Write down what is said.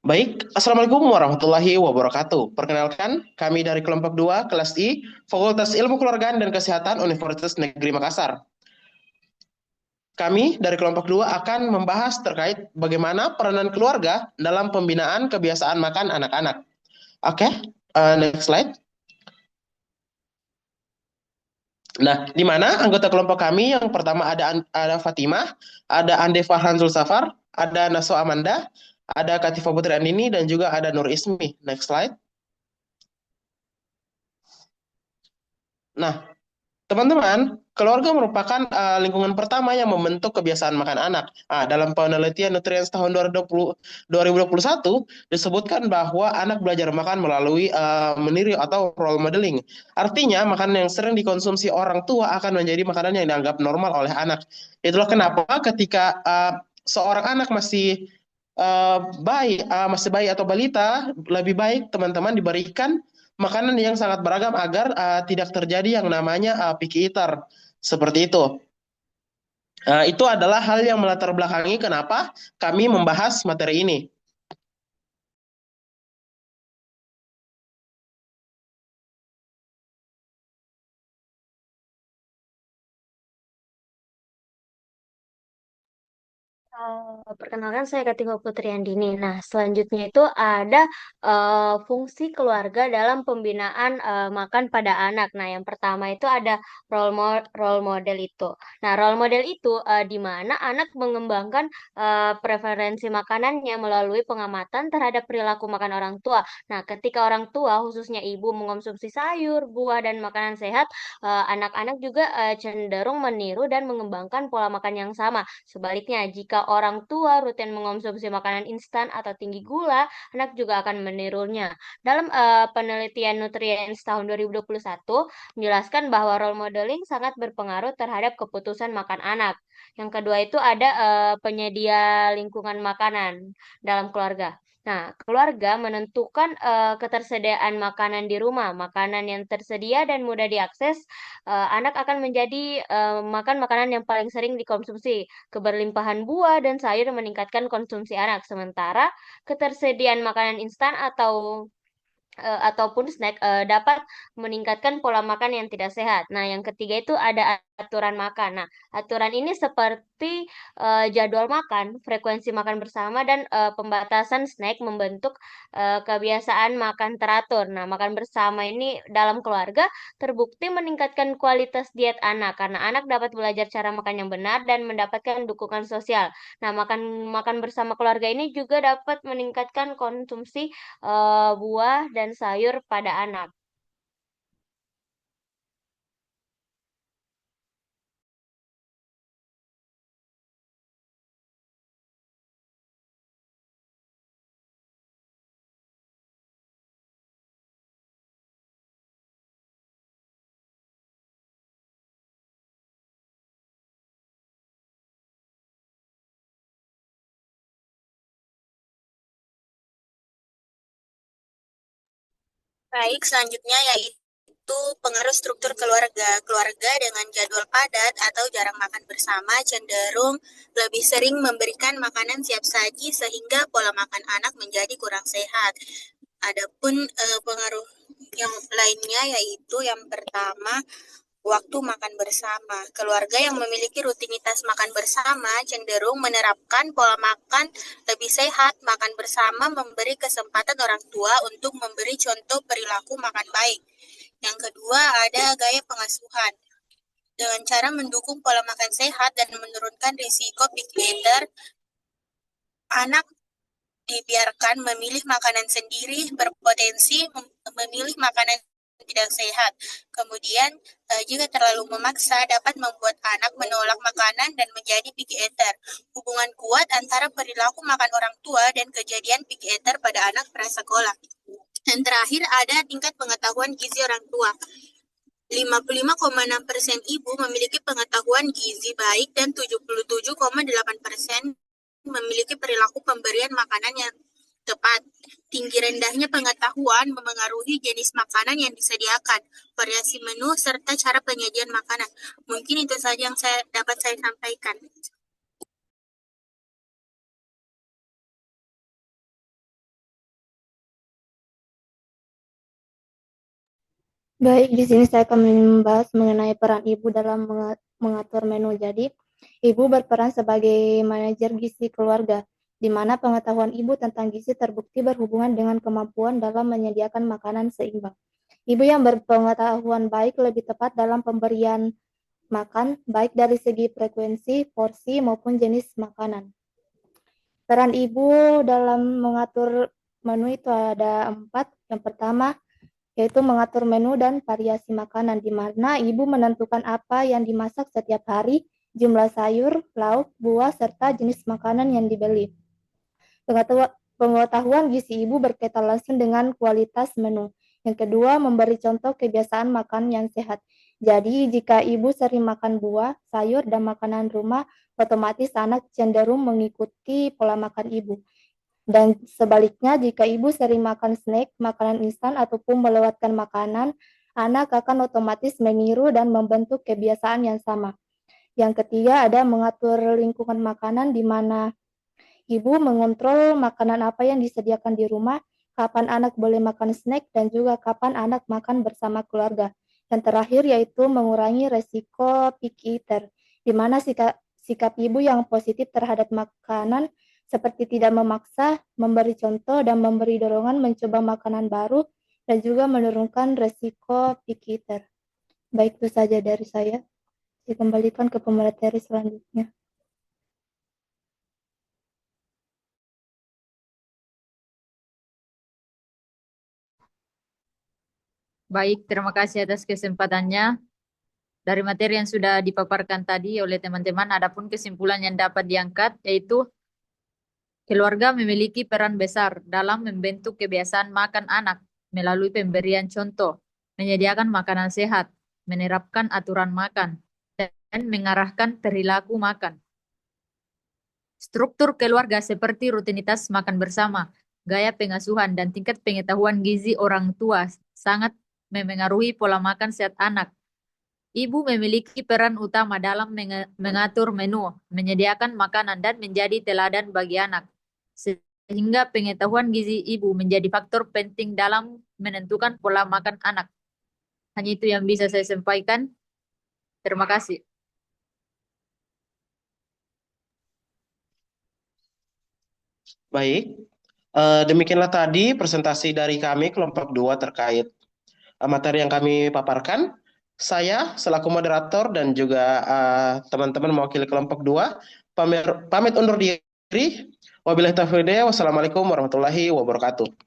Baik, Assalamualaikum warahmatullahi wabarakatuh. Perkenalkan, kami dari kelompok 2 kelas I, Fakultas Ilmu Keluargaan dan Kesehatan Universitas Negeri Makassar. Kami dari kelompok 2 akan membahas terkait bagaimana peranan keluarga dalam pembinaan kebiasaan makan anak-anak. Oke, next slide. Nah, di mana anggota kelompok kami yang pertama ada Fatimah, ada Ande Farhan Zulsafar, ada Naso Amanda, ada Katifa Putri Andini, dan juga ada Nur Ismi. Next slide. Nah, teman-teman, keluarga merupakan lingkungan pertama yang membentuk kebiasaan makan anak. Dalam penelitian Nutrients tahun 2021 disebutkan bahwa anak belajar makan melalui meniru atau role modeling. Artinya, makanan yang sering dikonsumsi orang tua akan menjadi makanan yang dianggap normal oleh anak. Itulah kenapa ketika seorang anak masih bayi atau balita, lebih baik teman-teman diberikan makanan yang sangat beragam agar tidak terjadi yang namanya picky eater. Seperti itu. Itu adalah hal yang melatar belakangi kenapa kami membahas materi ini. Perkenalkan saya Katifa Putri Andini. Nah, selanjutnya itu ada fungsi keluarga dalam pembinaan makan pada anak. Nah, yang pertama itu ada role model itu. Nah, role model itu di mana anak mengembangkan preferensi makanannya melalui pengamatan terhadap perilaku makan orang tua. Nah, ketika orang tua, khususnya ibu, mengonsumsi sayur, buah, dan makanan sehat, anak-anak juga cenderung meniru dan mengembangkan pola makan yang sama. Sebaliknya, jika orang tua rutin mengonsumsi makanan instan atau tinggi gula, anak juga akan menirunya. Dalam penelitian Nutrients tahun 2021 menjelaskan bahwa role modeling sangat berpengaruh terhadap keputusan makan anak. Yang kedua itu ada penyedia lingkungan makanan dalam keluarga. Nah, keluarga menentukan ketersediaan makanan di rumah. Makanan yang tersedia dan mudah diakses, anak akan menjadi makan makanan yang paling sering dikonsumsi. Keberlimpahan buah dan sayur meningkatkan konsumsi anak, sementara ketersediaan makanan instan ataupun snack dapat meningkatkan pola makan yang tidak sehat. Nah, yang ketiga itu ada aturan makan. Nah, aturan ini seperti jadwal makan, frekuensi makan bersama, dan pembatasan snack membentuk kebiasaan makan teratur. Nah, makan bersama ini dalam keluarga terbukti meningkatkan kualitas diet anak karena anak dapat belajar cara makan yang benar dan mendapatkan dukungan sosial. Nah, makan makan bersama keluarga ini juga dapat meningkatkan konsumsi buah dan sayur pada anak. Baik, selanjutnya yaitu pengaruh struktur keluarga. Keluarga dengan jadwal padat atau jarang makan bersama cenderung lebih sering memberikan makanan siap saji sehingga pola makan anak menjadi kurang sehat. Adapun pengaruh yang lainnya yaitu yang pertama waktu makan bersama. Keluarga yang memiliki rutinitas makan bersama cenderung menerapkan pola makan lebih sehat. Makan bersama memberi kesempatan orang tua untuk memberi contoh perilaku makan baik. Yang kedua ada gaya pengasuhan. Dengan cara mendukung pola makan sehat dan menurunkan risiko picky eater, anak dibiarkan memilih makanan sendiri berpotensi memilih makanan tidak sehat. Kemudian, jika terlalu memaksa dapat membuat anak menolak makanan dan menjadi picky eater. Hubungan kuat antara perilaku makan orang tua dan kejadian picky eater pada anak prasekolah. Dan terakhir ada tingkat pengetahuan gizi orang tua. 55,6% ibu memiliki pengetahuan gizi baik dan 77,8% memiliki perilaku pemberian makanan yang tepat. Tinggi rendahnya pengetahuan memengaruhi jenis makanan yang disediakan, variasi menu, serta cara penyajian makanan. Mungkin itu saja yang dapat saya sampaikan. Baik, di sini saya akan membahas mengenai peran ibu dalam mengatur menu. Jadi, ibu berperan sebagai manajer gizi keluarga, di mana pengetahuan ibu tentang gizi terbukti berhubungan dengan kemampuan dalam menyediakan makanan seimbang. Ibu yang berpengetahuan baik lebih tepat dalam pemberian makan, baik dari segi frekuensi, porsi, maupun jenis makanan. Peran ibu dalam mengatur menu itu ada 4. Yang pertama, yaitu mengatur menu dan variasi makanan, di mana ibu menentukan apa yang dimasak setiap hari, jumlah sayur, lauk, buah, serta jenis makanan yang dibeli. Pengetahuan gizi ibu berkaitan langsung dengan kualitas menu. Yang kedua, memberi contoh kebiasaan makan yang sehat. Jadi, jika ibu sering makan buah, sayur, dan makanan rumah, otomatis anak cenderung mengikuti pola makan ibu. Dan sebaliknya, jika ibu sering makan snack, makanan instan, ataupun melewatkan makanan, anak akan otomatis meniru dan membentuk kebiasaan yang sama. Yang ketiga, ada mengatur lingkungan makanan, di mana ibu mengontrol makanan apa yang disediakan di rumah, kapan anak boleh makan snack, dan juga kapan anak makan bersama keluarga. Yang terakhir yaitu mengurangi resiko picky eater, di mana sikap ibu yang positif terhadap makanan seperti tidak memaksa, memberi contoh, dan memberi dorongan mencoba makanan baru, dan juga menurunkan resiko picky eater. Baik, itu saja dari saya. Dikembalikan ke pemateri selanjutnya. Baik, terima kasih atas kesempatannya. Dari materi yang sudah dipaparkan tadi oleh teman-teman, adapun kesimpulan yang dapat diangkat yaitu keluarga memiliki peran besar dalam membentuk kebiasaan makan anak melalui pemberian contoh, menyediakan makanan sehat, menerapkan aturan makan, dan mengarahkan perilaku makan. Struktur keluarga seperti rutinitas makan bersama, gaya pengasuhan, dan tingkat pengetahuan gizi orang tua sangat memengaruhi pola makan sehat anak. Ibu memiliki peran utama dalam mengatur menu, menyediakan makanan, dan menjadi teladan bagi anak. Sehingga pengetahuan gizi ibu menjadi faktor penting dalam menentukan pola makan anak. Hanya itu yang bisa saya sampaikan. Terima kasih. Baik, demikianlah tadi presentasi dari kami kelompok 2 terkait materi yang kami paparkan. Saya selaku moderator dan juga teman-teman mewakili kelompok 2 pamit undur diri. Wabillahi taufiq hidayah. Wassalamualaikum warahmatullahi wabarakatuh.